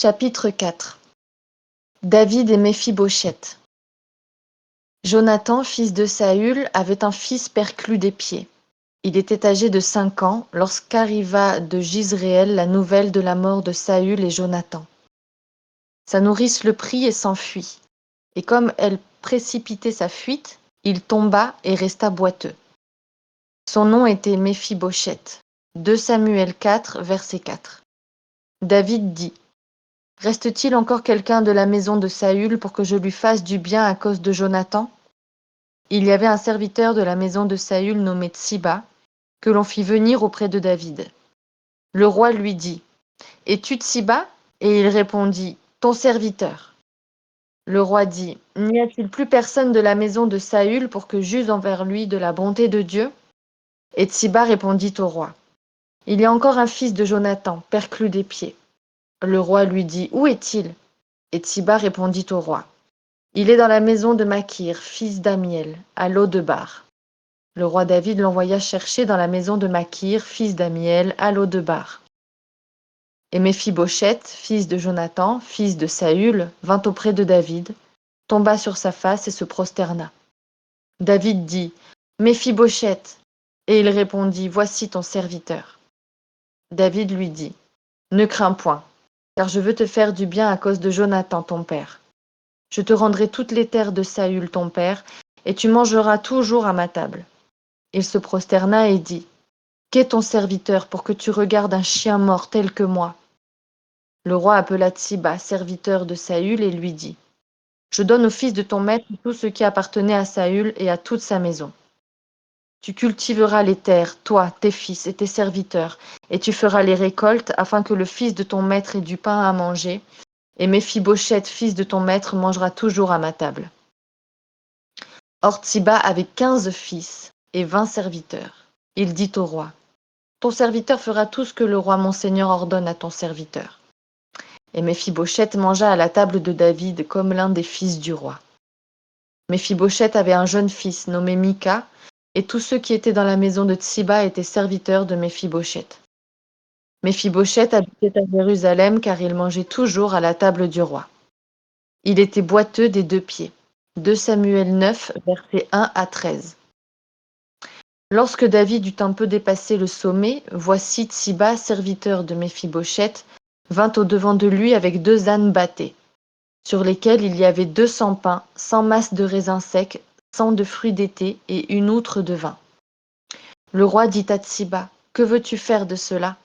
Chapitre 4. David et Méphibosheth. Jonathan, fils de Saül, avait un fils perclus des pieds. Il était âgé de 5 ans lorsqu'arriva de Jizréel la nouvelle de la mort de Saül et Jonathan. Sa nourrice le prit et s'enfuit. Et comme elle précipitait sa fuite, il tomba et resta boiteux. Son nom était Méphibosheth. 2 Samuel 4, verset 4. David dit: Reste-t-il encore quelqu'un de la maison de Saül pour que je lui fasse du bien à cause de Jonathan? Il y avait un serviteur de la maison de Saül nommé Tsiba, que l'on fit venir auprès de David. Le roi lui dit: Es-tu Tsiba? Et il répondit: Ton serviteur. Le roi dit: N'y a-t-il plus personne de la maison de Saül pour que j'use envers lui de la bonté de Dieu? Et Tsiba répondit au roi: Il y a encore un fils de Jonathan, perclus des pieds. Le roi lui dit: Où est-il? Et Tsiba répondit au roi: Il est dans la maison de Makir, fils d'Amiel, à Lo-debar. Le roi David l'envoya chercher dans la maison de Makir, fils d'Amiel, à Lo-debar. Et Méphibosheth, fils de Jonathan, fils de Saül, vint auprès de David, tomba sur sa face et se prosterna. David dit: Méphibosheth. Et il répondit: Voici ton serviteur. David lui dit: Ne crains point, car je veux te faire du bien à cause de Jonathan ton père. Je te rendrai toutes les terres de Saül ton père, et tu mangeras toujours à ma table. Il se prosterna et dit: Qu'est ton serviteur pour que tu regardes un chien mort tel que moi? Le roi appela Tsiba, serviteur de Saül, et lui dit: Je donne au fils de ton maître tout ce qui appartenait à Saül et à toute sa maison. Tu cultiveras les terres, toi, tes fils et tes serviteurs, et tu feras les récoltes, afin que le fils de ton maître ait du pain à manger, et Méphibosheth, fils de ton maître, mangera toujours à ma table. Or Tsiba avait 15 fils et 20 serviteurs. Il dit au roi: Ton serviteur fera tout ce que le roi mon seigneur ordonne à ton serviteur. Et Méphibosheth mangea à la table de David comme l'un des fils du roi. Méphibosheth avait un jeune fils nommé Mika, et tous ceux qui étaient dans la maison de Tsiba étaient serviteurs de Méphibosheth. Méphibosheth habitait à Jérusalem car il mangeait toujours à la table du roi. Il était boiteux des 2 pieds. 2 Samuel 9, versets 1 à 13. Lorsque David eut un peu dépassé le sommet, voici Tsiba, serviteur de Méphibosheth, vint au-devant de lui avec 2 ânes bâtés, sur lesquels il y avait 200 pains, 100 masses de raisins secs, 100 de fruits d'été et une outre de vin. Le roi dit à Tsiba: Que veux-tu faire de cela?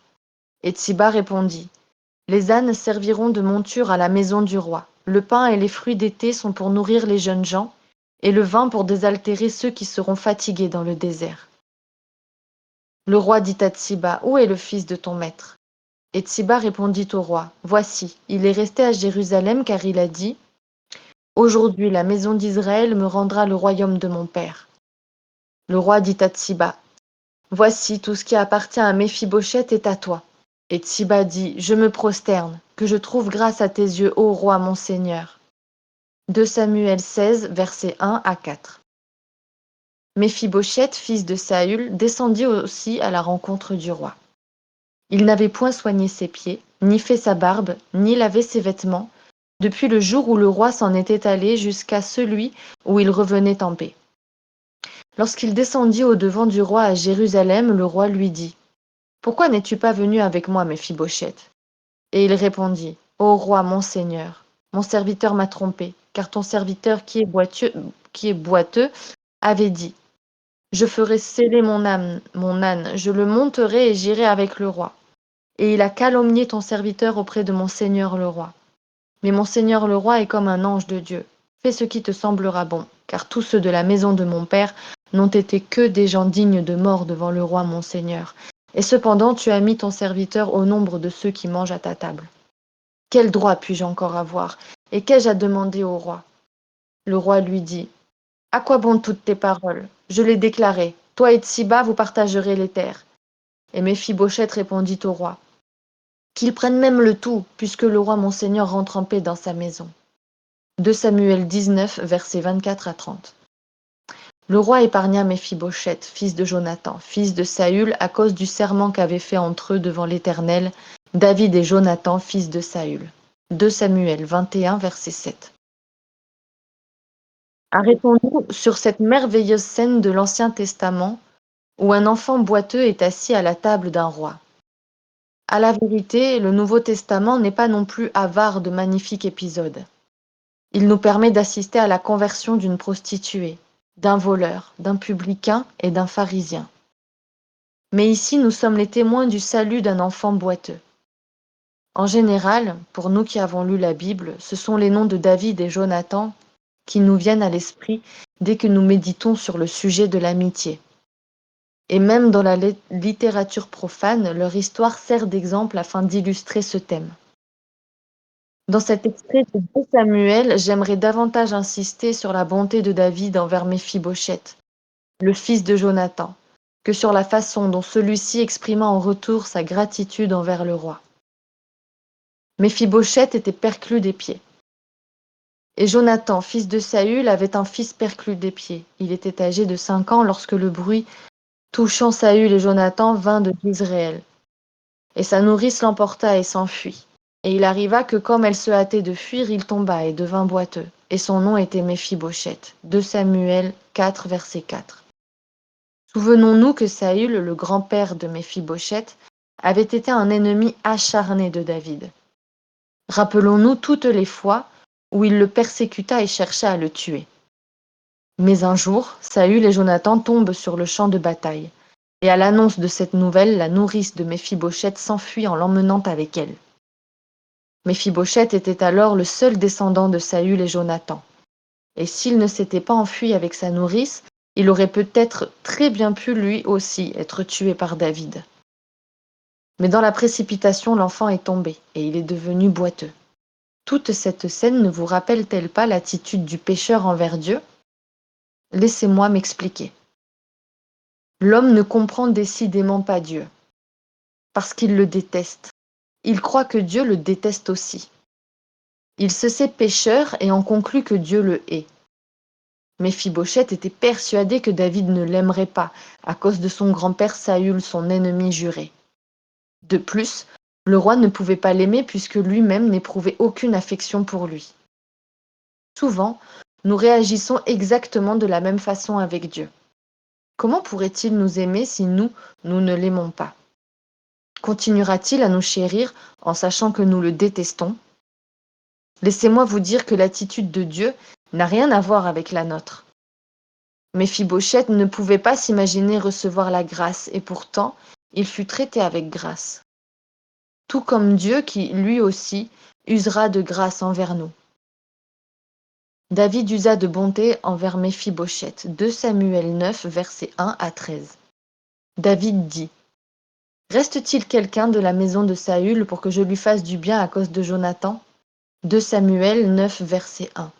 Et Tsiba répondit: Les ânes serviront de monture à la maison du roi. Le pain et les fruits d'été sont pour nourrir les jeunes gens, et le vin pour désaltérer ceux qui seront fatigués dans le désert. Le roi dit à Tsiba: Où est le fils de ton maître? Et Tsiba répondit au roi: Voici, il est resté à Jérusalem car il a dit: Aujourd'hui la maison d'Israël me rendra le royaume de mon père. Le roi dit à Tsiba: Voici, tout ce qui appartient à Méphibosheth est à toi. Et Tsiba dit: Je me prosterne, que je trouve grâce à tes yeux, ô roi mon seigneur. 2 Samuel 16, versets 1 à 4. Méphibosheth, fils de Saül, descendit aussi à la rencontre du roi. Il n'avait point soigné ses pieds, ni fait sa barbe, ni lavé ses vêtements, depuis le jour où le roi s'en était allé jusqu'à celui où il revenait en paix. Lorsqu'il descendit au-devant du roi à Jérusalem, le roi lui dit: Pourquoi n'es-tu pas venu avec moi, Méphibosheth? Et il répondit: Ô roi, mon seigneur, mon serviteur m'a trompé, car ton serviteur qui est boiteux avait dit: Je ferai sceller mon âne, je le monterai et j'irai avec le roi. Et il a calomnié ton serviteur auprès de mon seigneur le roi. Mais mon seigneur le roi est comme un ange de Dieu. Fais ce qui te semblera bon, car tous ceux de la maison de mon père n'ont été que des gens dignes de mort devant le roi mon seigneur. Et cependant tu as mis ton serviteur au nombre de ceux qui mangent à ta table. Quel droit puis-je encore avoir, et qu'ai-je à demander au roi? Le roi lui dit: À quoi bon toutes tes paroles? Je l'ai déclaré, toi et Tsiba vous partagerez les terres. Et Méphibosheth répondit au roi: Qu'il prenne même le tout, puisque le roi mon seigneur rentre en paix dans sa maison. 2 Samuel 19, versets 24 à 30. Le roi épargna Méphibosheth, fils de Jonathan, fils de Saül, à cause du serment qu'avaient fait entre eux devant l'Éternel David et Jonathan, fils de Saül. 2 Samuel 21, verset 7. Arrêtons-nous sur cette merveilleuse scène de l'Ancien Testament où un enfant boiteux est assis à la table d'un roi. À la vérité, le Nouveau Testament n'est pas non plus avare de magnifiques épisodes. Il nous permet d'assister à la conversion d'une prostituée, d'un voleur, d'un publicain et d'un pharisien. Mais ici, nous sommes les témoins du salut d'un enfant boiteux. En général, pour nous qui avons lu la Bible, ce sont les noms de David et Jonathan qui nous viennent à l'esprit dès que nous méditons sur le sujet de l'amitié. Et même dans la littérature profane, leur histoire sert d'exemple afin d'illustrer ce thème. Dans cet extrait de 2 Samuel, j'aimerais davantage insister sur la bonté de David envers Méphibosheth, le fils de Jonathan, que sur la façon dont celui-ci exprima en retour sa gratitude envers le roi. Méphibosheth était perclus des pieds. Et Jonathan, fils de Saül, avait un fils perclus des pieds. Il était âgé de 5 ans lorsque le bruit touchant Saül et Jonathan vint de d'Israël. Et sa nourrice l'emporta et s'enfuit. Et il arriva que comme elle se hâtait de fuir, il tomba et devint boiteux. Et son nom était Méphibosheth. 2 Samuel 4, verset 4. Souvenons-nous que Saül, le grand-père de Méphibosheth, avait été un ennemi acharné de David. Rappelons-nous toutes les fois où il le persécuta et chercha à le tuer. Mais un jour, Saül et Jonathan tombent sur le champ de bataille. Et à l'annonce de cette nouvelle, la nourrice de Méphibosheth s'enfuit en l'emmenant avec elle. Méphibosheth était alors le seul descendant de Saül et Jonathan. Et s'il ne s'était pas enfui avec sa nourrice, il aurait peut-être très bien pu lui aussi être tué par David. Mais dans la précipitation, l'enfant est tombé et il est devenu boiteux. Toute cette scène ne vous rappelle-t-elle pas l'attitude du pécheur envers Dieu ? Laissez-moi m'expliquer. L'homme ne comprend décidément pas Dieu, parce qu'il le déteste. Il croit que Dieu le déteste aussi. Il se sait pécheur et en conclut que Dieu le hait. Méphibosheth était persuadé que David ne l'aimerait pas, à cause de son grand-père Saül, son ennemi juré. De plus, le roi ne pouvait pas l'aimer puisque lui-même n'éprouvait aucune affection pour lui. Souvent, nous réagissons exactement de la même façon avec Dieu. Comment pourrait-il nous aimer si nous ne l'aimons pas ? Continuera-t-il à nous chérir en sachant que nous le détestons ? Laissez-moi vous dire que l'attitude de Dieu n'a rien à voir avec la nôtre. Méphibosheth ne pouvait pas s'imaginer recevoir la grâce, et pourtant, il fut traité avec grâce. Tout comme Dieu qui, lui aussi, usera de grâce envers nous. David usa de bonté envers Méphibosheth. 2 Samuel 9, versets 1 à 13. David dit : Reste-t-il quelqu'un de la maison de Saül pour que je lui fasse du bien à cause de Jonathan ? 2 Samuel 9, verset 1.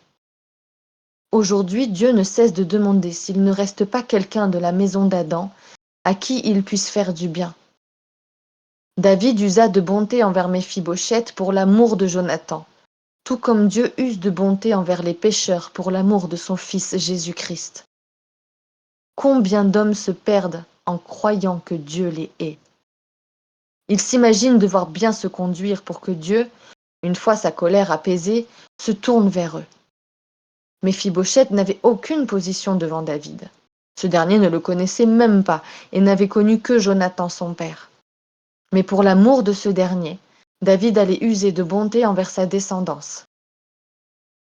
Aujourd'hui, Dieu ne cesse de demander s'il ne reste pas quelqu'un de la maison d'Adam à qui il puisse faire du bien. David usa de bonté envers Méphibosheth pour l'amour de Jonathan, tout comme Dieu use de bonté envers les pécheurs pour l'amour de son Fils Jésus-Christ. Combien d'hommes se perdent en croyant que Dieu les hait ? Ils s'imaginent devoir bien se conduire pour que Dieu, une fois sa colère apaisée, se tourne vers eux. Méphibosheth n'avait aucune position devant David. Ce dernier ne le connaissait même pas et n'avait connu que Jonathan son père. Mais pour l'amour de ce dernier, David allait user de bonté envers sa descendance.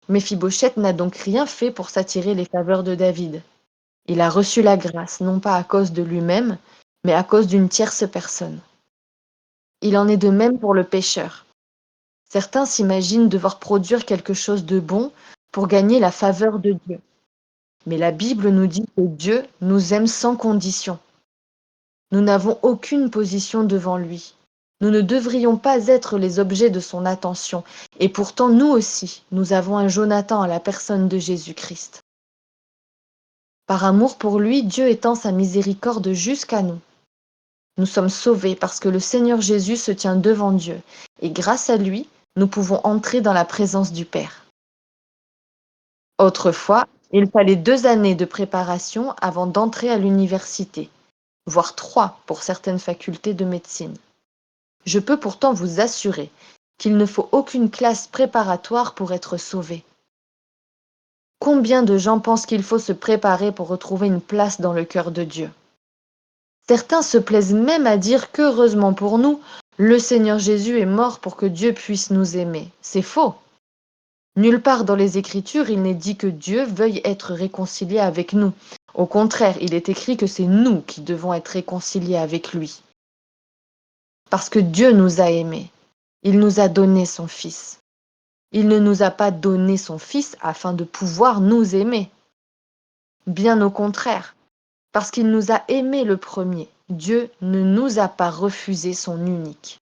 Méphibosheth n'a donc rien fait pour s'attirer les faveurs de David. Il a reçu la grâce, non pas à cause de lui-même, mais à cause d'une tierce personne. Il en est de même pour le pécheur. Certains s'imaginent devoir produire quelque chose de bon pour gagner la faveur de Dieu. Mais la Bible nous dit que Dieu nous aime sans condition. Nous n'avons aucune position devant lui. Nous ne devrions pas être les objets de son attention. Et pourtant, nous aussi, nous avons un Jonathan à la personne de Jésus-Christ. Par amour pour lui, Dieu étend sa miséricorde jusqu'à nous. Nous sommes sauvés parce que le Seigneur Jésus se tient devant Dieu. Et grâce à lui, nous pouvons entrer dans la présence du Père. Autrefois, il fallait 2 années de préparation avant d'entrer à l'université, voire 3 pour certaines facultés de médecine. Je peux pourtant vous assurer qu'il ne faut aucune classe préparatoire pour être sauvé. Combien de gens pensent qu'il faut se préparer pour retrouver une place dans le cœur de Dieu? Certains se plaisent même à dire qu'heureusement pour nous, le Seigneur Jésus est mort pour que Dieu puisse nous aimer. C'est faux. Nulle part dans les Écritures il n'est dit que Dieu veuille être réconcilié avec nous. Au contraire, il est écrit que c'est nous qui devons être réconciliés avec lui. Parce que Dieu nous a aimés. Il nous a donné son Fils. Il ne nous a pas donné son Fils afin de pouvoir nous aimer. Bien au contraire, parce qu'il nous a aimés le premier. Dieu ne nous a pas refusé son unique.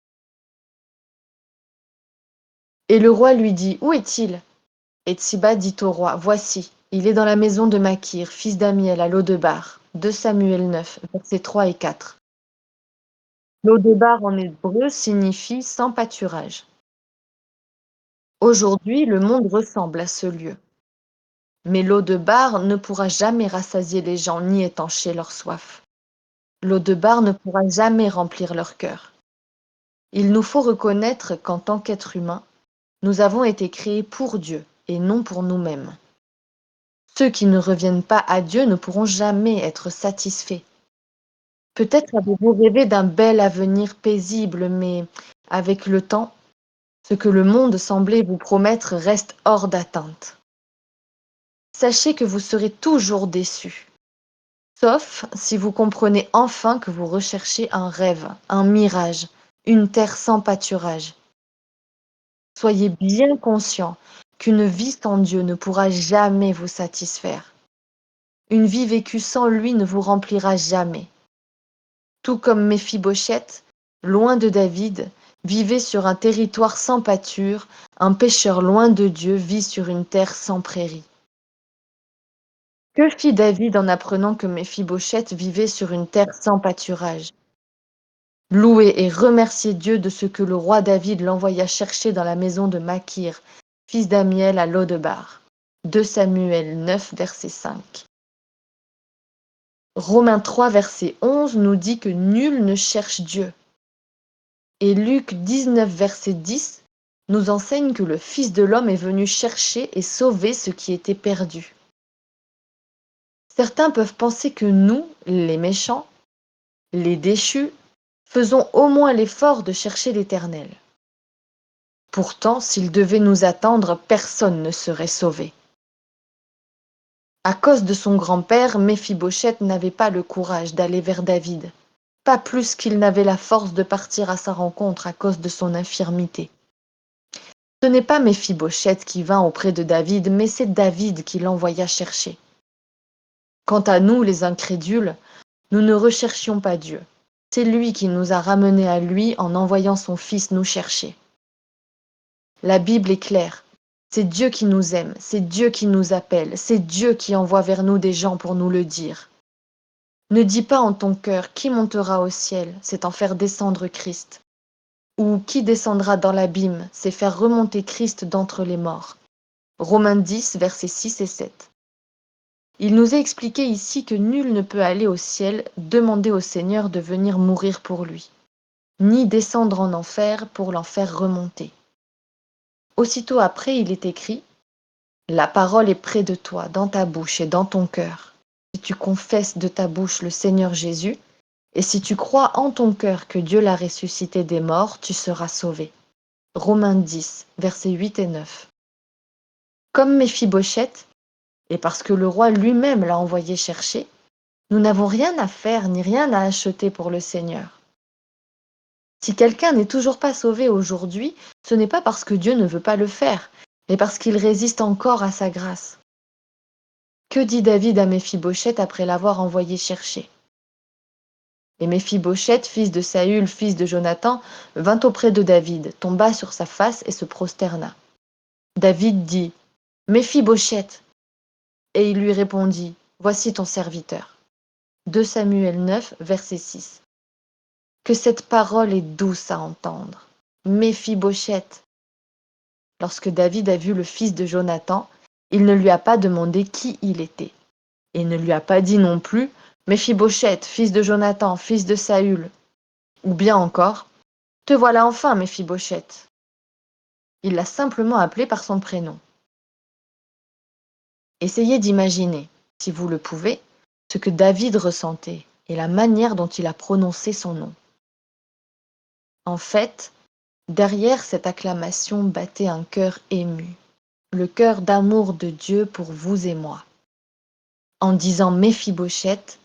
Et le roi lui dit, où est-il? Et Tsiba dit au roi, voici, il est dans la maison de Makir, fils d'Amiel, à Lodebar. 2 Samuel 9, versets 3 et 4. Lodebar en hébreu signifie sans pâturage. Aujourd'hui, le monde ressemble à ce lieu. Mais l'eau de bar ne pourra jamais rassasier les gens ni étancher leur soif. L'eau de bar ne pourra jamais remplir leur cœur. Il nous faut reconnaître qu'en tant qu'êtres humains, nous avons été créés pour Dieu et non pour nous-mêmes. Ceux qui ne reviennent pas à Dieu ne pourront jamais être satisfaits. Peut-être avez-vous rêvé d'un bel avenir paisible, mais avec le temps, ce que le monde semblait vous promettre reste hors d'atteinte. Sachez que vous serez toujours déçus. Sauf si vous comprenez enfin que vous recherchez un rêve, un mirage, une terre sans pâturage. Soyez bien conscient qu'une vie sans Dieu ne pourra jamais vous satisfaire. Une vie vécue sans lui ne vous remplira jamais. Tout comme Méphibosheth, loin de David, vivait sur un territoire sans pâture, un pécheur loin de Dieu vit sur une terre sans prairie. Que fit David en apprenant que Méphibosheth vivait sur une terre sans pâturage? Louer et remercier Dieu de ce que le roi David l'envoya chercher dans la maison de Makir, fils d'Amiel à Lodebar. 2 Samuel 9, verset 5. Romains 3, verset 11 nous dit que nul ne cherche Dieu. Et Luc 19, verset 10 nous enseigne que le Fils de l'homme est venu chercher et sauver ce qui était perdu. Certains peuvent penser que nous, les méchants, les déchus, faisons au moins l'effort de chercher l'Éternel. Pourtant, s'il devait nous attendre, personne ne serait sauvé. À cause de son grand-père, Méphibosheth n'avait pas le courage d'aller vers David, pas plus qu'il n'avait la force de partir à sa rencontre à cause de son infirmité. Ce n'est pas Méphibosheth qui vint auprès de David, mais c'est David qui l'envoya chercher. Quant à nous, les incrédules, nous ne recherchions pas Dieu. C'est lui qui nous a ramenés à lui en envoyant son Fils nous chercher. La Bible est claire. C'est Dieu qui nous aime, c'est Dieu qui nous appelle, c'est Dieu qui envoie vers nous des gens pour nous le dire. Ne dis pas en ton cœur qui montera au ciel, c'est en faire descendre Christ. Ou qui descendra dans l'abîme, c'est faire remonter Christ d'entre les morts. Romains 10, versets 6 et 7. Il nous est expliqué ici que nul ne peut aller au ciel demander au Seigneur de venir mourir pour lui, ni descendre en enfer pour l'en faire remonter. Aussitôt après, il est écrit « La parole est près de toi, dans ta bouche et dans ton cœur. Si tu confesses de ta bouche le Seigneur Jésus, et si tu crois en ton cœur que Dieu l'a ressuscité des morts, tu seras sauvé. » Romains 10, versets 8 et 9. Comme Méphibosheth, et parce que le roi lui-même l'a envoyé chercher, nous n'avons rien à faire ni rien à acheter pour le Seigneur. Si quelqu'un n'est toujours pas sauvé aujourd'hui, ce n'est pas parce que Dieu ne veut pas le faire, mais parce qu'il résiste encore à sa grâce. Que dit David à Méphibosheth après l'avoir envoyé chercher? Et Méphibosheth, fils de Saül, fils de Jonathan, vint auprès de David, tomba sur sa face et se prosterna. David dit « Méphibosheth !» Et il lui répondit « Voici ton serviteur. » 2 Samuel 9, verset 6. Que cette parole est douce à entendre. Méphibosheth. Lorsque David a vu le fils de Jonathan, il ne lui a pas demandé qui il était. Et ne lui a pas dit non plus Méphibosheth, fils de Jonathan, fils de Saül. Ou bien encore Te voilà enfin, Méphibosheth. Il l'a simplement appelé par son prénom. Essayez d'imaginer, si vous le pouvez, ce que David ressentait et la manière dont il a prononcé son nom. En fait, derrière cette acclamation battait un cœur ému, le cœur d'amour de Dieu pour vous et moi. En disant Méphibosheth,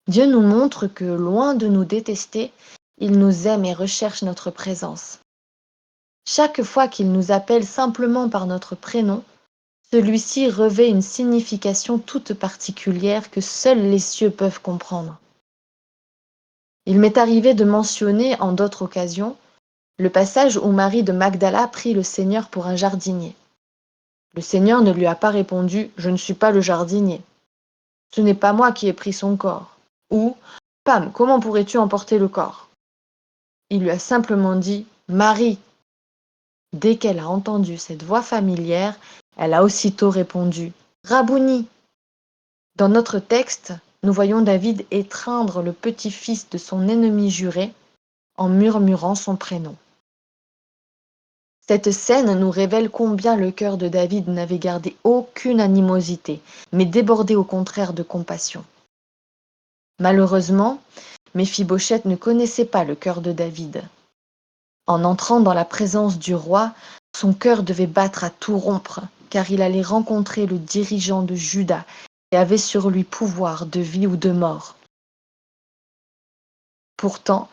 Dieu nous montre que, loin de nous détester, il nous aime et recherche notre présence. Chaque fois qu'il nous appelle simplement par notre prénom, celui-ci revêt une signification toute particulière que seuls les cieux peuvent comprendre. Il m'est arrivé de mentionner, en d'autres occasions, le passage où Marie de Magdala prit le Seigneur pour un jardinier. Le Seigneur ne lui a pas répondu « Je ne suis pas le jardinier. Ce n'est pas moi qui ai pris son corps. » Ou « Pam, comment pourrais-tu emporter le corps ?» Il lui a simplement dit « Marie !» Dès qu'elle a entendu cette voix familière, elle a aussitôt répondu « Rabouni !» Dans notre texte, nous voyons David étreindre le petit-fils de son ennemi juré en murmurant son prénom. Cette scène nous révèle combien le cœur de David n'avait gardé aucune animosité, mais débordait au contraire de compassion. Malheureusement, Méphibosheth ne connaissait pas le cœur de David. En entrant dans la présence du roi, son cœur devait battre à tout rompre, car il allait rencontrer le dirigeant de Juda et avait sur lui pouvoir de vie ou de mort. Pourtant,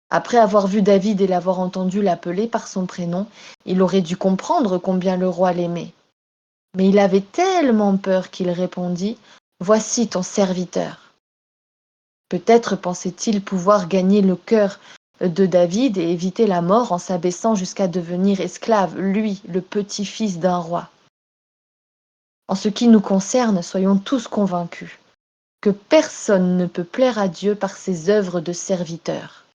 après avoir vu David et l'avoir entendu l'appeler par son prénom, il aurait dû comprendre combien le roi l'aimait. Mais il avait tellement peur qu'il répondit « Voici ton serviteur ». Peut-être pensait-il pouvoir gagner le cœur de David et éviter la mort en s'abaissant jusqu'à devenir esclave, lui, le petit-fils d'un roi. En ce qui nous concerne, soyons tous convaincus que personne ne peut plaire à Dieu par ses œuvres de serviteur.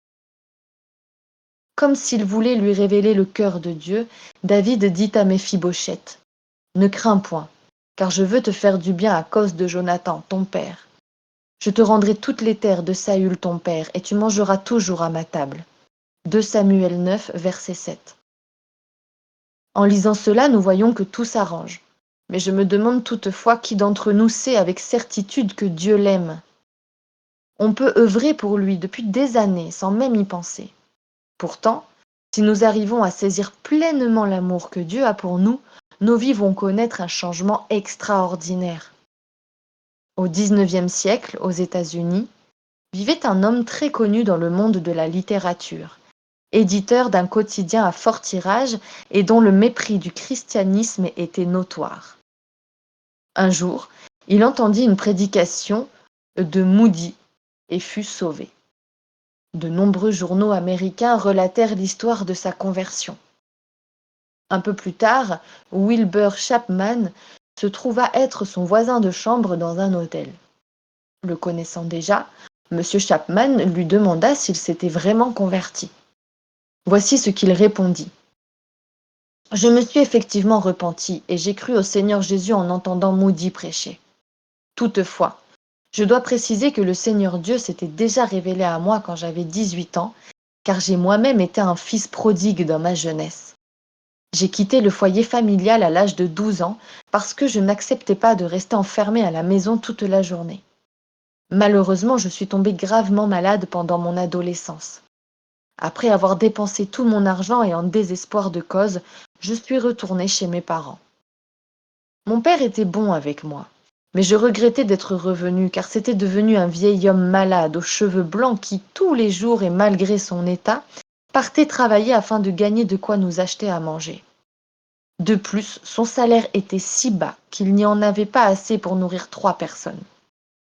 Comme s'il voulait lui révéler le cœur de Dieu, David dit à Méphibosheth, « Ne crains point, car je veux te faire du bien à cause de Jonathan, ton père. Je te rendrai toutes les terres de Saül, ton père, et tu mangeras toujours à ma table. » 2 Samuel 9, verset 7. En lisant cela, nous voyons que tout s'arrange. Mais je me demande toutefois qui d'entre nous sait avec certitude que Dieu l'aime. On peut œuvrer pour lui depuis des années sans même y penser. Pourtant, si nous arrivons à saisir pleinement l'amour que Dieu a pour nous, nos vies vont connaître un changement extraordinaire. Au XIXe siècle, aux États-Unis, vivait un homme très connu dans le monde de la littérature, éditeur d'un quotidien à fort tirage et dont le mépris du christianisme était notoire. Un jour, il entendit une prédication de Moody et fut sauvé. De nombreux journaux américains relatèrent l'histoire de sa conversion. Un peu plus tard, Wilbur Chapman se trouva être son voisin de chambre dans un hôtel. Le connaissant déjà, M. Chapman lui demanda s'il s'était vraiment converti. Voici ce qu'il répondit. « Je me suis effectivement repenti et j'ai cru au Seigneur Jésus en entendant Moody prêcher. Toutefois, je dois préciser que le Seigneur Dieu s'était déjà révélé à moi quand j'avais 18 ans, car j'ai moi-même été un fils prodigue dans ma jeunesse. J'ai quitté le foyer familial à l'âge de 12 ans parce que je n'acceptais pas de rester enfermée à la maison toute la journée. Malheureusement, je suis tombée gravement malade pendant mon adolescence. Après avoir dépensé tout mon argent et en désespoir de cause, je suis retournée chez mes parents. Mon père était bon avec moi, mais je regrettais d'être revenue car c'était devenu un vieil homme malade aux cheveux blancs qui, tous les jours et malgré son état, partait travailler afin de gagner de quoi nous acheter à manger. De plus, son salaire était si bas qu'il n'y en avait pas assez pour nourrir 3 personnes.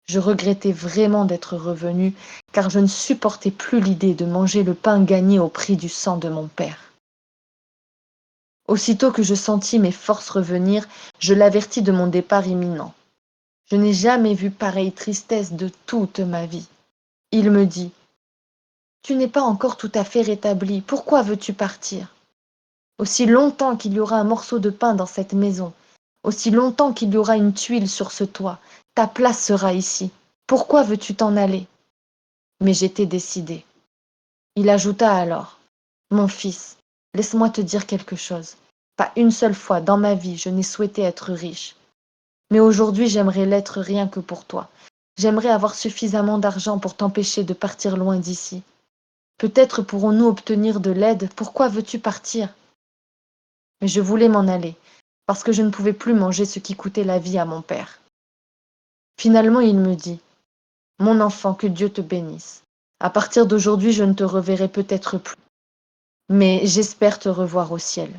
Je regrettais vraiment d'être revenue, car je ne supportais plus l'idée de manger le pain gagné au prix du sang de mon père. Aussitôt que je sentis mes forces revenir, je l'avertis de mon départ imminent. Je n'ai jamais vu pareille tristesse de toute ma vie. Il me dit « Tu n'es pas encore tout à fait rétabli, pourquoi veux-tu partir ? Aussi longtemps qu'il y aura un morceau de pain dans cette maison, aussi longtemps qu'il y aura une tuile sur ce toit, ta place sera ici. Pourquoi veux-tu t'en aller ?» Mais j'étais décidée. Il ajouta alors « Mon fils, laisse-moi te dire quelque chose. Pas une seule fois dans ma vie, je n'ai souhaité être riche. Mais aujourd'hui, j'aimerais l'être rien que pour toi. J'aimerais avoir suffisamment d'argent pour t'empêcher de partir loin d'ici. Peut-être pourrons-nous obtenir de l'aide. Pourquoi veux-tu partir? Mais je voulais m'en aller, parce que je ne pouvais plus manger ce qui coûtait la vie à mon père. Finalement, il me dit, mon enfant, que Dieu te bénisse. À partir d'aujourd'hui, je ne te reverrai peut-être plus, mais j'espère te revoir au ciel.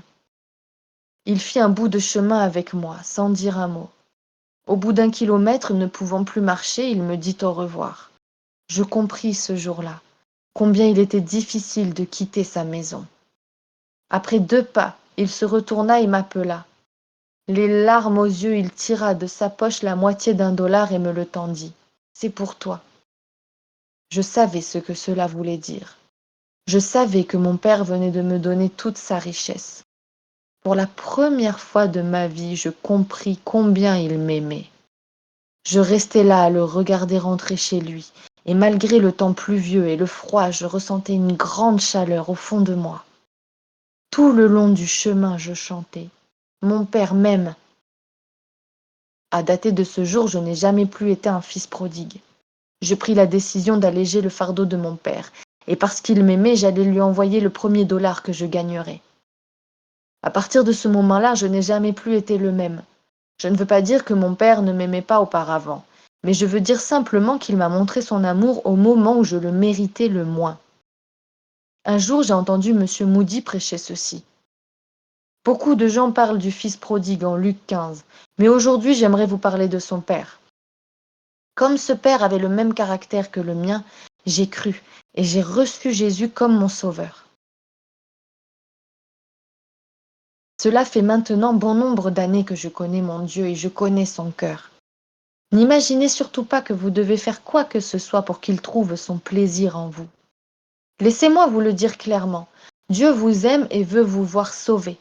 Il fit un bout de chemin avec moi, sans dire un mot. Au bout d'un kilomètre, ne pouvant plus marcher, il me dit au revoir. Je compris ce jour-là combien il était difficile de quitter sa maison. Après 2 pas, il se retourna et m'appela. Les larmes aux yeux, il tira de sa poche la moitié d'1 dollar et me le tendit. C'est pour toi. Je savais ce que cela voulait dire. Je savais que mon père venait de me donner toute sa richesse. Pour la première fois de ma vie, je compris combien il m'aimait. Je restais là à le regarder rentrer chez lui, et malgré le temps pluvieux et le froid, je ressentais une grande chaleur au fond de moi. Tout le long du chemin, je chantais. Mon père m'aime. À dater de ce jour, je n'ai jamais plus été un fils prodigue. Je pris la décision d'alléger le fardeau de mon père, et parce qu'il m'aimait, j'allais lui envoyer le premier dollar que je gagnerais. À partir de ce moment-là, je n'ai jamais plus été le même. Je ne veux pas dire que mon père ne m'aimait pas auparavant, mais je veux dire simplement qu'il m'a montré son amour au moment où je le méritais le moins. Un jour, j'ai entendu M. Moody prêcher ceci. Beaucoup de gens parlent du fils prodigue en Luc 15, mais aujourd'hui, j'aimerais vous parler de son père. Comme ce père avait le même caractère que le mien, j'ai cru et j'ai reçu Jésus comme mon sauveur. Cela fait maintenant bon nombre d'années que je connais mon Dieu et je connais son cœur. N'imaginez surtout pas que vous devez faire quoi que ce soit pour qu'il trouve son plaisir en vous. Laissez-moi vous le dire clairement. Dieu vous aime et veut vous voir sauvé.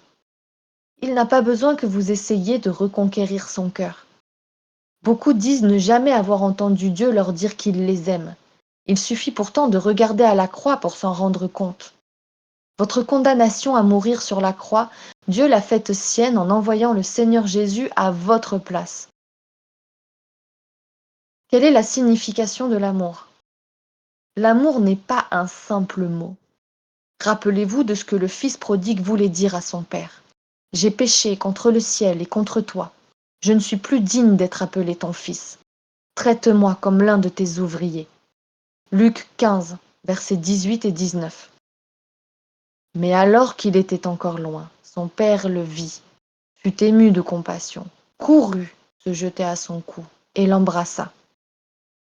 Il n'a pas besoin que vous essayiez de reconquérir son cœur. Beaucoup disent ne jamais avoir entendu Dieu leur dire qu'il les aime. Il suffit pourtant de regarder à la croix pour s'en rendre compte. Votre condamnation à mourir sur la croix, Dieu l'a faite sienne en envoyant le Seigneur Jésus à votre place. Quelle est la signification de l'amour? L'amour n'est pas un simple mot. Rappelez-vous de ce que le fils prodigue voulait dire à son père. J'ai péché contre le ciel et contre toi. Je ne suis plus digne d'être appelé ton fils. Traite-moi comme l'un de tes ouvriers. Luc 15, versets 18 et 19. Mais alors qu'il était encore loin, son père le vit, fut ému de compassion, courut se jeter à son cou et l'embrassa.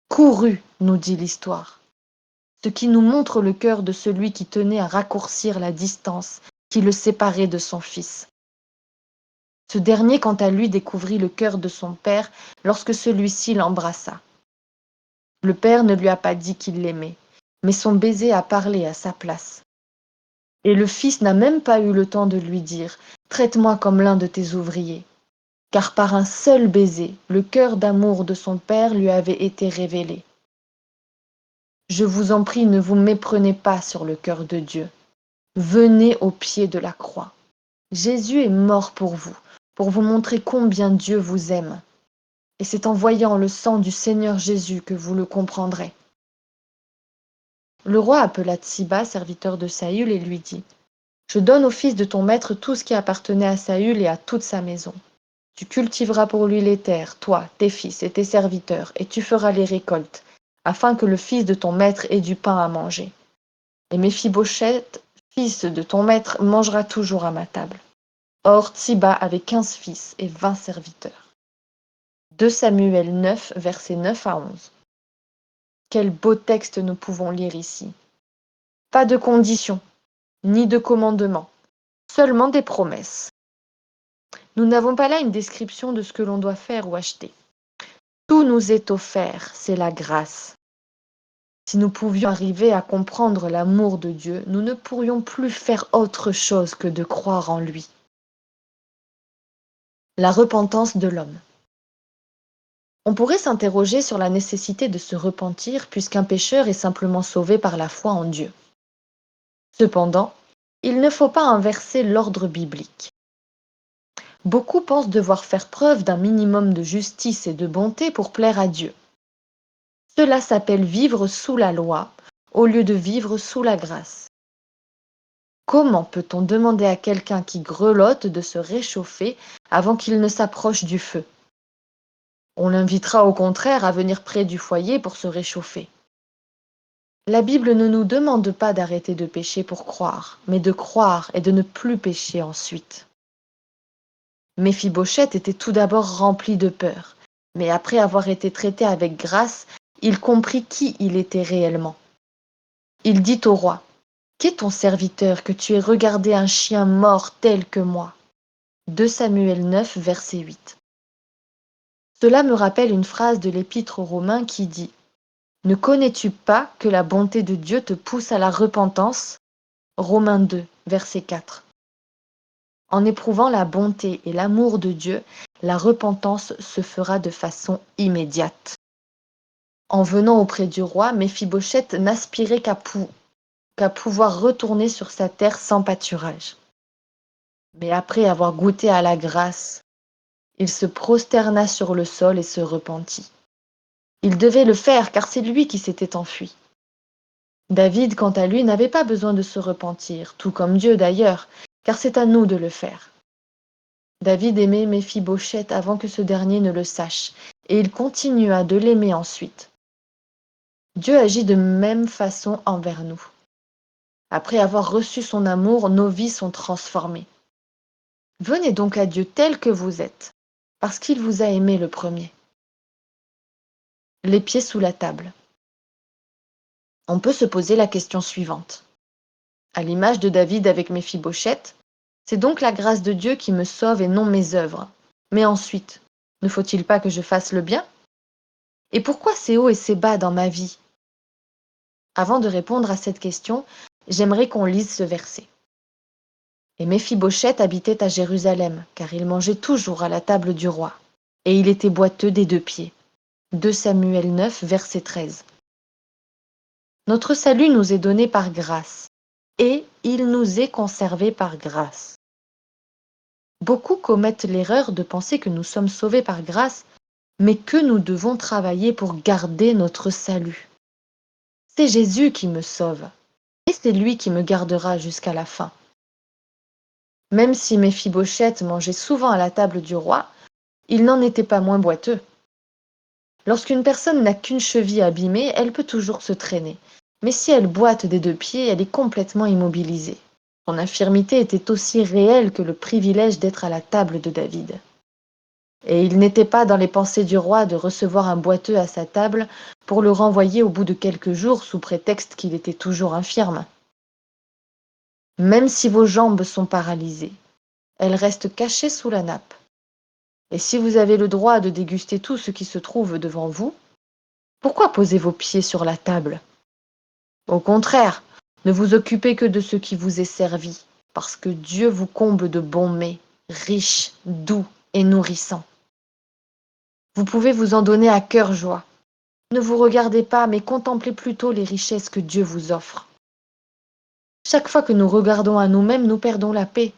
Courut, nous dit l'histoire, ce qui nous montre le cœur de celui qui tenait à raccourcir la distance qui le séparait de son fils. Ce dernier, quant à lui, découvrit le cœur de son père lorsque celui-ci l'embrassa. Le père ne lui a pas dit qu'il l'aimait, mais son baiser a parlé à sa place. Et le fils n'a même pas eu le temps de lui dire « Traite-moi comme l'un de tes ouvriers », car par un seul baiser, le cœur d'amour de son père lui avait été révélé. Je vous en prie, ne vous méprenez pas sur le cœur de Dieu. Venez au pied de la croix. Jésus est mort pour vous montrer combien Dieu vous aime. Et c'est en voyant le sang du Seigneur Jésus que vous le comprendrez. Le roi appela Tsiba, serviteur de Saül, et lui dit « Je donne au fils de ton maître tout ce qui appartenait à Saül et à toute sa maison. Tu cultiveras pour lui les terres, toi, tes fils et tes serviteurs, et tu feras les récoltes, afin que le fils de ton maître ait du pain à manger. Et Méphibosheth, fils de ton maître, mangera toujours à ma table. » Or Tsiba avait 15 fils et 20 serviteurs. 2 Samuel 9, versets 9 à 11. Quel beau texte nous pouvons lire ici. Pas de conditions, ni de commandements, seulement des promesses. Nous n'avons pas là une description de ce que l'on doit faire ou acheter. Tout nous est offert, c'est la grâce. Si nous pouvions arriver à comprendre l'amour de Dieu, nous ne pourrions plus faire autre chose que de croire en lui. La repentance de l'homme. On pourrait s'interroger sur la nécessité de se repentir puisqu'un pécheur est simplement sauvé par la foi en Dieu. Cependant, il ne faut pas inverser l'ordre biblique. Beaucoup pensent devoir faire preuve d'un minimum de justice et de bonté pour plaire à Dieu. Cela s'appelle vivre sous la loi au lieu de vivre sous la grâce. Comment peut-on demander à quelqu'un qui grelotte de se réchauffer avant qu'il ne s'approche du feu? On l'invitera au contraire à venir près du foyer pour se réchauffer. La Bible ne nous demande pas d'arrêter de pécher pour croire, mais de croire et de ne plus pécher ensuite. Méphibosheth était tout d'abord rempli de peur, mais après avoir été traité avec grâce, il comprit qui il était réellement. Il dit au roi: Qu'est ton serviteur que tu aies regardé un chien mort tel que moi? 2 Samuel 9, verset 8. Cela me rappelle une phrase de l'Épître aux Romains qui dit: Ne connais-tu pas que la bonté de Dieu te pousse à la repentance? Romains 2, verset 4. En éprouvant la bonté et l'amour de Dieu, la repentance se fera de façon immédiate. En venant auprès du roi, Méphibosheth n'aspirait qu'à pouvoir retourner sur sa terre sans pâturage. Mais après avoir goûté à la grâce, il se prosterna sur le sol et se repentit. Il devait le faire car c'est lui qui s'était enfui. David, quant à lui, n'avait pas besoin de se repentir, tout comme Dieu d'ailleurs, car c'est à nous de le faire. David aimait Méphibosheth avant que ce dernier ne le sache, et il continua de l'aimer ensuite. Dieu agit de même façon envers nous. Après avoir reçu son amour, nos vies sont transformées. Venez donc à Dieu tel que vous êtes, parce qu'il vous a aimé le premier. Les pieds sous la table. On peut se poser la question suivante. À l'image de David avec Méphibosheth, c'est donc la grâce de Dieu qui me sauve et non mes œuvres. Mais ensuite, ne faut-il pas que je fasse le bien? Et pourquoi ces hauts et ces bas dans ma vie? Avant de répondre à cette question, j'aimerais qu'on lise ce verset. Et Méphibosheth habitait à Jérusalem, car il mangeait toujours à la table du roi, et il était boiteux des 2 pieds. 2 Samuel 9, verset 13. Notre salut nous est donné par grâce, et il nous est conservé par grâce. Beaucoup commettent l'erreur de penser que nous sommes sauvés par grâce, mais que nous devons travailler pour garder notre salut. C'est Jésus qui me sauve, et c'est lui qui me gardera jusqu'à la fin. Même si Méphibosheth mangeait souvent à la table du roi, il n'en était pas moins boiteux. Lorsqu'une personne n'a qu'une cheville abîmée, elle peut toujours se traîner. Mais si elle boite des 2 pieds, elle est complètement immobilisée. Son infirmité était aussi réelle que le privilège d'être à la table de David. Et il n'était pas dans les pensées du roi de recevoir un boiteux à sa table pour le renvoyer au bout de quelques jours sous prétexte qu'il était toujours infirme. Même si vos jambes sont paralysées, elles restent cachées sous la nappe. Et si vous avez le droit de déguster tout ce qui se trouve devant vous, pourquoi poser vos pieds sur la table? Au contraire, ne vous occupez que de ce qui vous est servi, parce que Dieu vous comble de bons mets, riches, doux et nourrissants. Vous pouvez vous en donner à cœur joie. Ne vous regardez pas, mais contemplez plutôt les richesses que Dieu vous offre. Chaque fois que nous regardons à nous-mêmes, nous perdons la paix.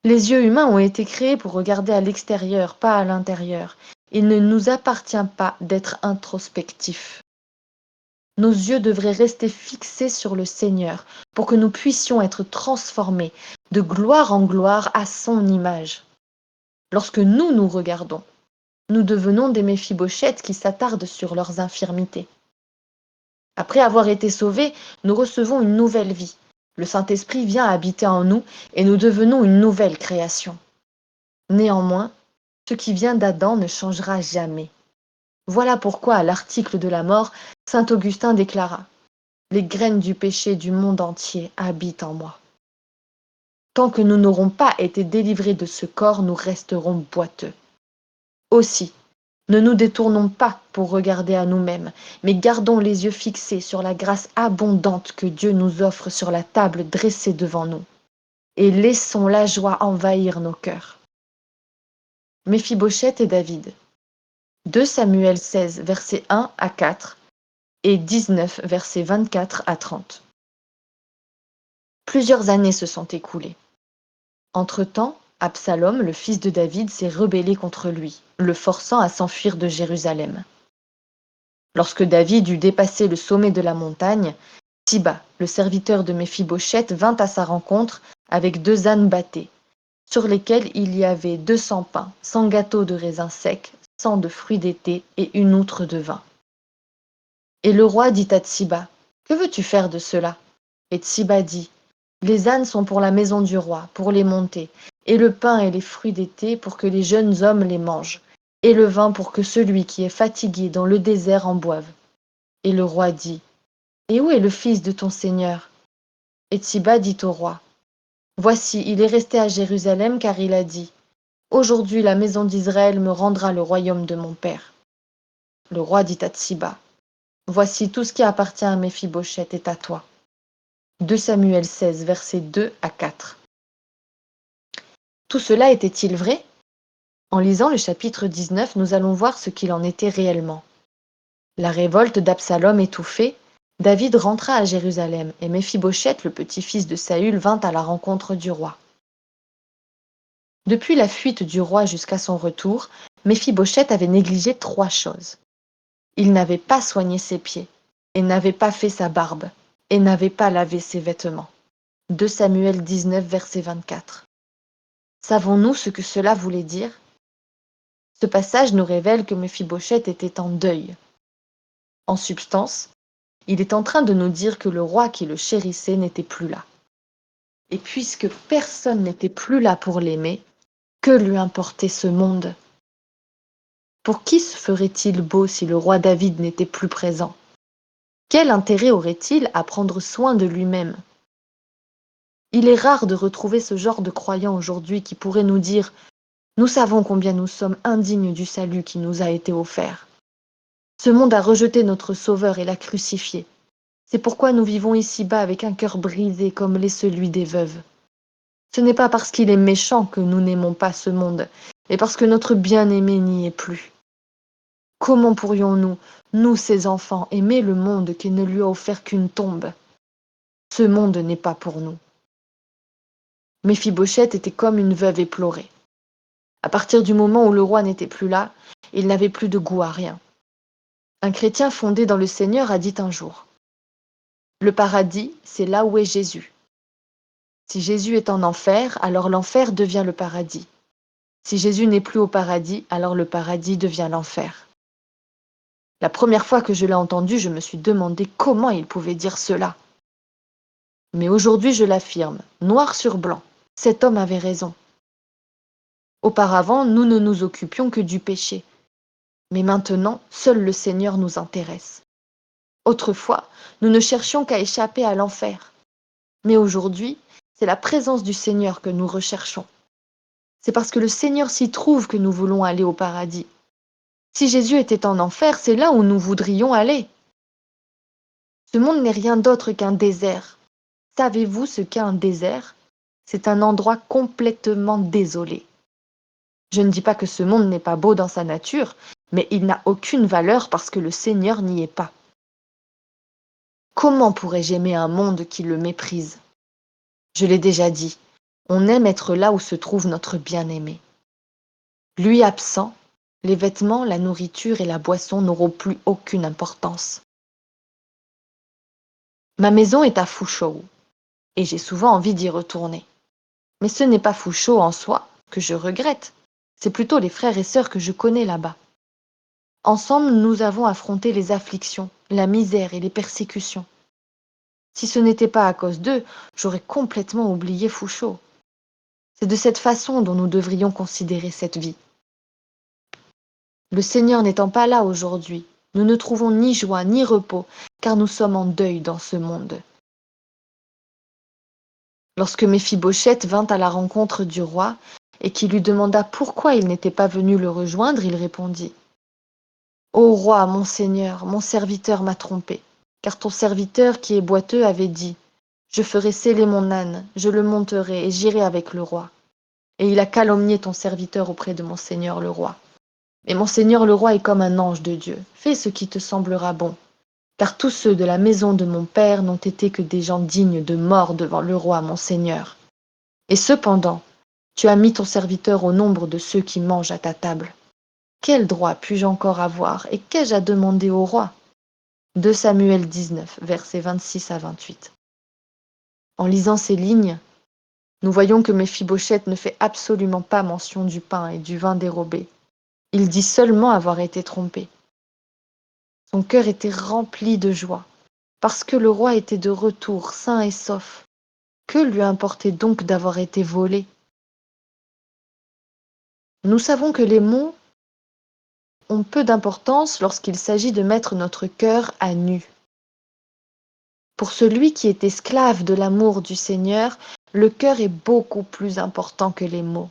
Les yeux humains ont été créés pour regarder à l'extérieur, pas à l'intérieur. Il ne nous appartient pas d'être introspectifs. Nos yeux devraient rester fixés sur le Seigneur pour que nous puissions être transformés de gloire en gloire à son image. Lorsque nous nous regardons, nous devenons des Méphibosheth qui s'attardent sur leurs infirmités. Après avoir été sauvés, nous recevons une nouvelle vie. Le Saint-Esprit vient habiter en nous et nous devenons une nouvelle création. Néanmoins, ce qui vient d'Adam ne changera jamais. Voilà pourquoi, à l'article de la mort, saint Augustin déclara: Les graines du péché du monde entier habitent en moi. Tant que nous n'aurons pas été délivrés de ce corps, nous resterons boiteux. Aussi, ne nous détournons pas pour regarder à nous-mêmes, mais gardons les yeux fixés sur la grâce abondante que Dieu nous offre sur la table dressée devant nous, et laissons la joie envahir nos cœurs. Méphibosheth et David. 2 Samuel 16, versets 1 à 4 et 19, versets 24 à 30. Plusieurs années se sont écoulées. Entre-temps, Absalom, le fils de David, s'est rebellé contre lui, le forçant à s'enfuir de Jérusalem. Lorsque David eut dépassé le sommet de la montagne, Siba, le serviteur de Méphibosheth, vint à sa rencontre avec 2 ânes bâtés, sur lesquels il y avait 200 pains, 100 gâteaux de raisins secs, 100 de fruits d'été et une outre de vin. Et le roi dit à Tsiba, « Que veux-tu faire de cela ?» Et Tsiba dit, « Les ânes sont pour la maison du roi, pour les monter, et le pain et les fruits d'été pour que les jeunes hommes les mangent, et le vin pour que celui qui est fatigué dans le désert en boive. » Et le roi dit, « Et où est le fils de ton seigneur ?» Et Tsiba dit au roi, « Voici, il est resté à Jérusalem car il a dit, « Aujourd'hui la maison d'Israël me rendra le royaume de mon père. » Le roi dit à Tsiba, « Voici tout ce qui appartient à Méphibosheth est à toi. » 2 Samuel 16, versets 2 à 4. Tout cela était-il vrai? En lisant le chapitre 19, nous allons voir ce qu'il en était réellement. La révolte d'Absalom étouffée, David rentra à Jérusalem et Méphibosheth, le petit-fils de Saül, vint à la rencontre du roi. Depuis la fuite du roi jusqu'à son retour, Méphibosheth avait négligé 3 choses. Il n'avait pas soigné ses pieds, et n'avait pas fait sa barbe, et n'avait pas lavé ses vêtements. 2 Samuel 19, verset 24. Savons-nous ce que cela voulait dire? Ce passage nous révèle que Méphibosheth était en deuil. En substance, il est en train de nous dire que le roi qui le chérissait n'était plus là. Et puisque personne n'était plus là pour l'aimer, que lui importait ce monde? Pour qui se ferait-il beau si le roi David n'était plus présent? Quel intérêt aurait-il à prendre soin de lui-même? Il est rare de retrouver ce genre de croyants aujourd'hui qui pourraient nous dire « Nous savons combien nous sommes indignes du salut qui nous a été offert. Ce monde a rejeté notre Sauveur et l'a crucifié. C'est pourquoi nous vivons ici-bas avec un cœur brisé comme l'est celui des veuves. Ce n'est pas parce qu'il est méchant que nous n'aimons pas ce monde, mais parce que notre bien-aimé n'y est plus. Comment pourrions-nous, nous ses enfants, aimer le monde qui ne lui a offert qu'une tombe? Ce monde n'est pas pour nous. » Méphibosheth était comme une veuve éplorée. À partir du moment où le roi n'était plus là, il n'avait plus de goût à rien. Un chrétien fondé dans le Seigneur a dit un jour, « Le paradis, c'est là où est Jésus. Si Jésus est en enfer, alors l'enfer devient le paradis. Si Jésus n'est plus au paradis, alors le paradis devient l'enfer. » La première fois que je l'ai entendu, je me suis demandé comment il pouvait dire cela. Mais aujourd'hui, je l'affirme, noir sur blanc, cet homme avait raison. Auparavant, nous ne nous occupions que du péché. Mais maintenant, seul le Seigneur nous intéresse. Autrefois, nous ne cherchions qu'à échapper à l'enfer. Mais aujourd'hui, c'est la présence du Seigneur que nous recherchons. C'est parce que le Seigneur s'y trouve que nous voulons aller au paradis. Si Jésus était en enfer, c'est là où nous voudrions aller. Ce monde n'est rien d'autre qu'un désert. Savez-vous ce qu'est un désert? C'est un endroit complètement désolé. Je ne dis pas que ce monde n'est pas beau dans sa nature, mais il n'a aucune valeur parce que le Seigneur n'y est pas. Comment pourrais-je aimer un monde qui le méprise? Je l'ai déjà dit, on aime être là où se trouve notre bien-aimé. Lui absent, les vêtements, la nourriture et la boisson n'auront plus aucune importance. Ma maison est à Fouchou, et j'ai souvent envie d'y retourner. Mais ce n'est pas Fouchou en soi que je regrette, c'est plutôt les frères et sœurs que je connais là-bas. Ensemble, nous avons affronté les afflictions, la misère et les persécutions. Si ce n'était pas à cause d'eux, j'aurais complètement oublié Fouchou. C'est de cette façon dont nous devrions considérer cette vie. Le Seigneur n'étant pas là aujourd'hui, nous ne trouvons ni joie ni repos, car nous sommes en deuil dans ce monde. Lorsque Méphibosheth vint à la rencontre du roi et qu'il lui demanda pourquoi il n'était pas venu le rejoindre, il répondit « Ô roi, mon Seigneur, mon serviteur m'a trompé, car ton serviteur qui est boiteux avait dit « Je ferai seller mon âne, je le monterai et j'irai avec le roi. » Et il a calomnié ton serviteur auprès de mon Seigneur le roi. Mais mon Seigneur le roi est comme un ange de Dieu, fais ce qui te semblera bon. Car tous ceux de la maison de mon père n'ont été que des gens dignes de mort devant le roi mon Seigneur. Et cependant, Tu as mis ton serviteur au nombre de ceux qui mangent à ta table. Quel droit puis-je encore avoir et qu'ai-je à demander au roi? 2 Samuel 19, versets 26 à 28. En lisant ces lignes, nous voyons que Méphibosheth ne fait absolument pas mention du pain et du vin dérobés. Il dit seulement avoir été trompé. Son cœur était rempli de joie, parce que le roi était de retour, sain et sauf. Que lui importait donc d'avoir été volé? Nous savons que les mots ont peu d'importance lorsqu'il s'agit de mettre notre cœur à nu. Pour celui qui est esclave de l'amour du Seigneur, le cœur est beaucoup plus important que les mots.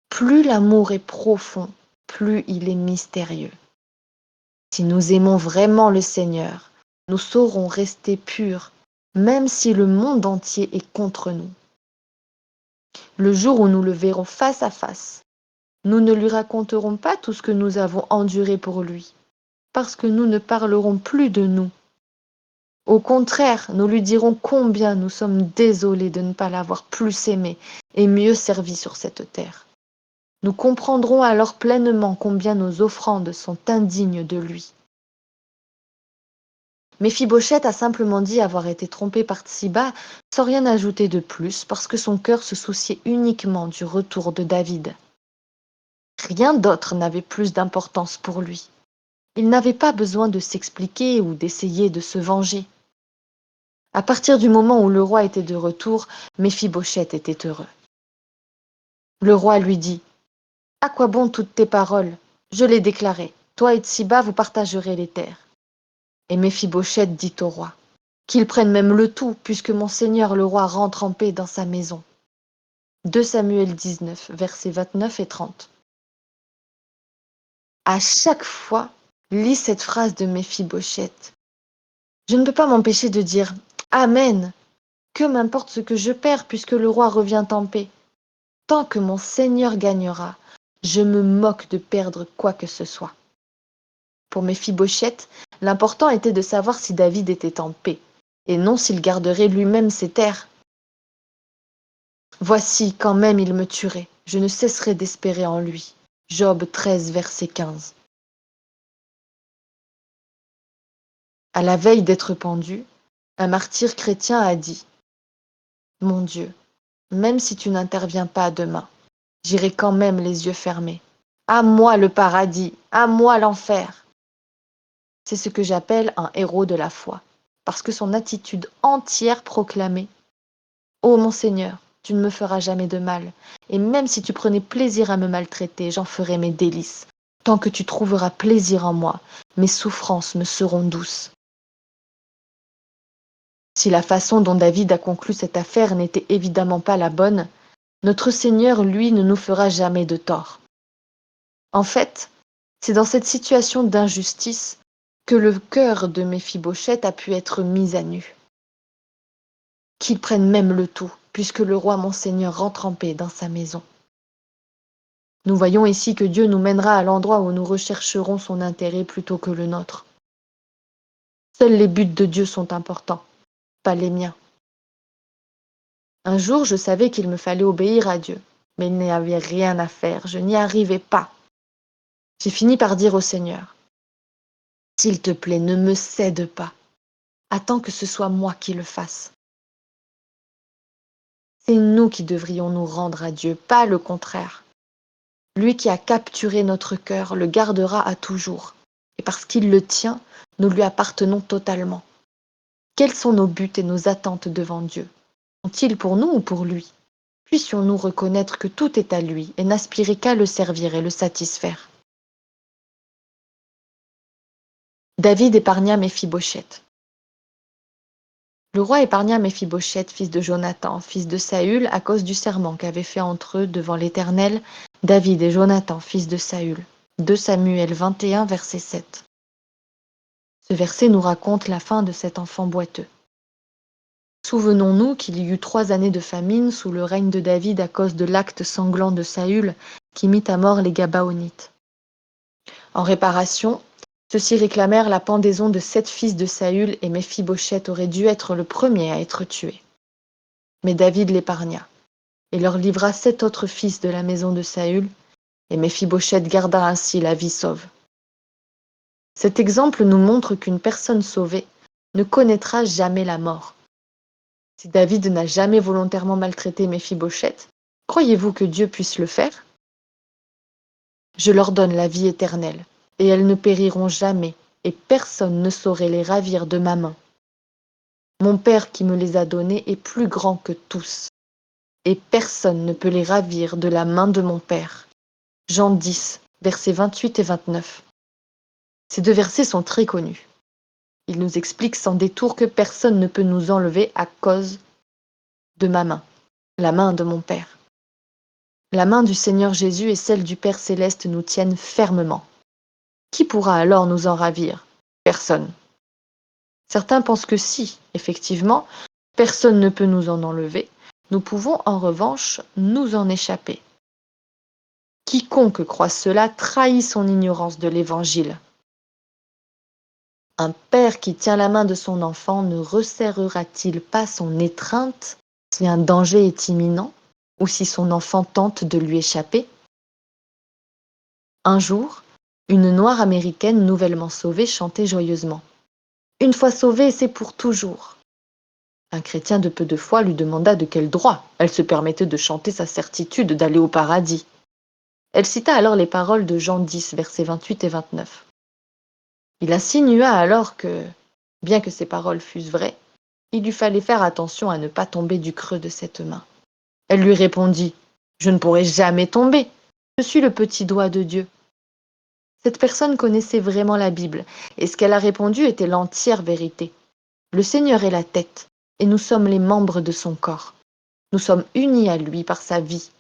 Plus l'amour est profond, plus il est mystérieux. Si nous aimons vraiment le Seigneur, nous saurons rester purs, même si le monde entier est contre nous. Le jour où nous le verrons face à face, nous ne lui raconterons pas tout ce que nous avons enduré pour lui, parce que nous ne parlerons plus de nous. Au contraire, nous lui dirons combien nous sommes désolés de ne pas l'avoir plus aimé et mieux servi sur cette terre. Nous comprendrons alors pleinement combien nos offrandes sont indignes de lui. Méphibosheth a simplement dit avoir été trompé par Tsiba sans rien ajouter de plus parce que son cœur se souciait uniquement du retour de David. Rien d'autre n'avait plus d'importance pour lui. Il n'avait pas besoin de s'expliquer ou d'essayer de se venger. À partir du moment où le roi était de retour, Méphibosheth était heureux. Le roi lui dit: « À quoi bon toutes tes paroles? Je l'ai déclaré. Toi et Tsiba, vous partagerez les terres. » Et Méphibosheth dit au roi: « Qu'il prenne même le tout, puisque mon seigneur le roi rentre en paix dans sa maison. » 2 Samuel 19, versets 29 et 30. À chaque fois, lis cette phrase de Méphibosheth. Je ne peux pas m'empêcher de dire: « Amen. Que m'importe ce que je perds, puisque le roi revient en paix. Tant que mon Seigneur gagnera, je me moque de perdre quoi que ce soit. » Pour Méphibosheth, l'important était de savoir si David était en paix, et non s'il garderait lui-même ses terres. Voici, quand même il me tuerait, je ne cesserai d'espérer en lui. Job 13, verset 15. À la veille d'être pendu, un martyr chrétien a dit: « Mon Dieu, même si tu n'interviens pas demain, j'irai quand même les yeux fermés. À moi le paradis, à moi l'enfer. » C'est ce que j'appelle un héros de la foi, parce que son attitude entière proclamait: « Ô mon Seigneur, tu ne me feras jamais de mal, et même si tu prenais plaisir à me maltraiter, j'en ferai mes délices. Tant que tu trouveras plaisir en moi, mes souffrances me seront douces. » Si la façon dont David a conclu cette affaire n'était évidemment pas la bonne, notre Seigneur, lui, ne nous fera jamais de tort. En fait, c'est dans cette situation d'injustice que le cœur de Méphibosheth a pu être mis à nu. Qu'il prenne même le tout, puisque le roi mon Seigneur rentre en paix dans sa maison. Nous voyons ici que Dieu nous mènera à l'endroit où nous rechercherons son intérêt plutôt que le nôtre. Seuls les buts de Dieu sont importants, pas les miens. Un jour, je savais qu'il me fallait obéir à Dieu, mais il n'y avait rien à faire, je n'y arrivais pas. J'ai fini par dire au Seigneur: « S'il te plaît, ne me cède pas. Attends que ce soit moi qui le fasse. » C'est nous qui devrions nous rendre à Dieu, pas le contraire. Lui qui a capturé notre cœur le gardera à toujours, et parce qu'il le tient, nous lui appartenons totalement. Quels sont nos buts et nos attentes devant Dieu? Sont-ils pour nous ou pour lui? Puissions-nous reconnaître que tout est à lui et n'aspirer qu'à le servir et le satisfaire. David épargna Méphibosheth. Le roi épargna Méphibosheth, fils de Jonathan, fils de Saül, à cause du serment qu'avaient fait entre eux devant l'Éternel David et Jonathan, fils de Saül. 2 Samuel 21, verset 7. Ce verset nous raconte la fin de cet enfant boiteux. Souvenons-nous qu'il y eut 3 années de famine sous le règne de David à cause de l'acte sanglant de Saül qui mit à mort les Gabaonites. En réparation, ceux-ci réclamèrent la pendaison de 7 fils de Saül et Méphibosheth aurait dû être le premier à être tué. Mais David l'épargna. et leur livra 7 autres fils de la maison de Saül, et Méphibosheth garda ainsi la vie sauve. Cet exemple nous montre qu'une personne sauvée ne connaîtra jamais la mort. Si David n'a jamais volontairement maltraité Méphibosheth, croyez-vous que Dieu puisse le faire? Je leur donne la vie éternelle, et elles ne périront jamais, et personne ne saurait les ravir de ma main. Mon Père qui me les a donnés est plus grand que tous, et personne ne peut les ravir de la main de mon Père. Jean 10, versets 28 et 29. Ces 2 versets sont très connus. Ils nous expliquent sans détour que personne ne peut nous enlever à cause de ma main, la main de mon Père. La main du Seigneur Jésus et celle du Père céleste nous tiennent fermement. Qui pourra alors nous en ravir? Personne. Certains pensent que si, effectivement, personne ne peut nous en enlever, nous pouvons en revanche nous en échapper. Quiconque croit cela trahit son ignorance de l'Évangile. Un père qui tient la main de son enfant ne resserrera-t-il pas son étreinte si un danger est imminent ou si son enfant tente de lui échapper? Un jour, une Noire américaine nouvellement sauvée chantait joyeusement. Une fois sauvée, c'est pour toujours. Un chrétien de peu de foi lui demanda de quel droit elle se permettait de chanter sa certitude d'aller au paradis. Elle cita alors les paroles de Jean 10, versets 28 et 29. Il insinua alors que, bien que ces paroles fussent vraies, il lui fallait faire attention à ne pas tomber du creux de cette main. Elle lui répondit: Je ne pourrai jamais tomber. Je suis le petit doigt de Dieu. Cette personne connaissait vraiment la Bible, et ce qu'elle a répondu était l'entière vérité. Le Seigneur est la tête, et nous sommes les membres de son corps. Nous sommes unis à lui par sa vie.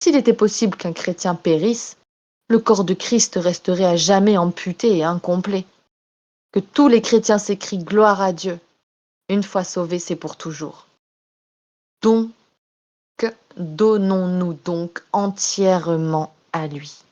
S'il était possible qu'un chrétien périsse, le corps de Christ resterait à jamais amputé et incomplet. Que tous les chrétiens s'écrient gloire à Dieu. Une fois sauvés, c'est pour toujours. Donc, donnons-nous donc entièrement à lui.